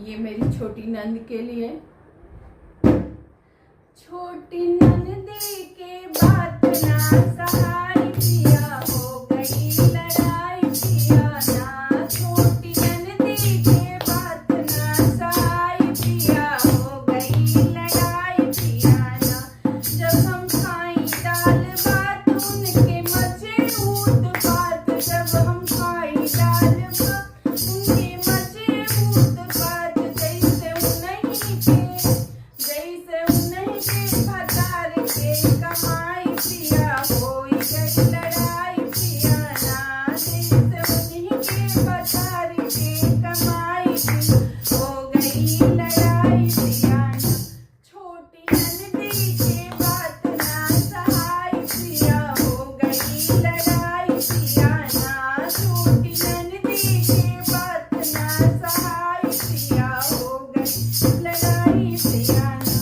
ये मेरी छोटी नंद के लिए। छोटी नंदी के बात ना सहाय पिया, हो गई लड़ाई पिया ना। छोटी नंदी के बात ना सहाय पिया, हो गई लड़ाई पिया ना। जब हम खाई दाल भात उनके मजे ऊट बात, जब हम खाई दाल भात उनके मजे ऊट बात। जैसे उन्हीं के भतार के कमाई पिया, होई गई लड़ाई पिया ना। जैसे उन्हीं के भतार के कमाई पिया, हो गई लड़ाई पिया ना। छोटी नंदी के बात ना सहाय पिया, हो गई लड़ाई पिया ना। छोटी नंदी के बात ना सहाय पिया, हो गई लड़ाई पिया ना।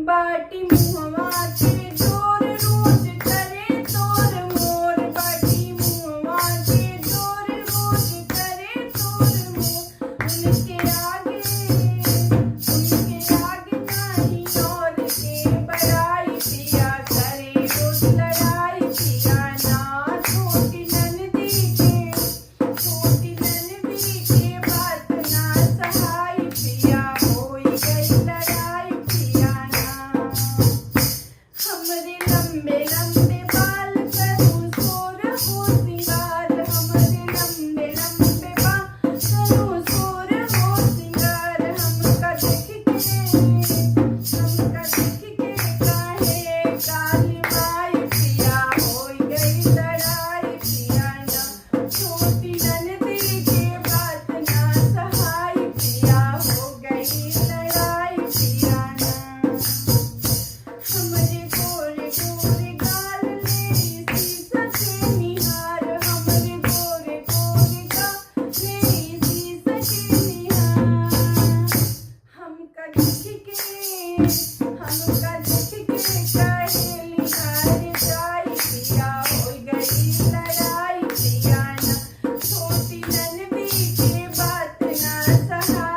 बाटी मुहवा के जोर रोज करे तोर मोर, बाटी मुहवा के जोर रोज करे तोर मोर। उनके आगे नहीं और के बड़ाई पिया, करे रोज लड़ाई पिया ना। छोटी नंदी के बात ना सहाय पिया, होई गई लड़ाई पिया ना। हमरे लंबे लंबे बाल करूं सोर हो सिंगार, हमरे लंबे लंबे बाल करूं सोर हो सिंगार। हमका देख के काहे काली माई पिया, होई गई लड़ाई पिया ना। छोटी नंदी के बात ना सहाय पिया, हो गई लड़ाई पिया ना। हमरे गोरे गोरे गाल मेरी शीशा के निहार, हमरे गोरे गोरे गाल मेरी शीशा के निहार। हमका देख के कहेली हार जाई पिया, हो गई लड़ाई पिया ना। छोटी नंदी के बात ना सहाय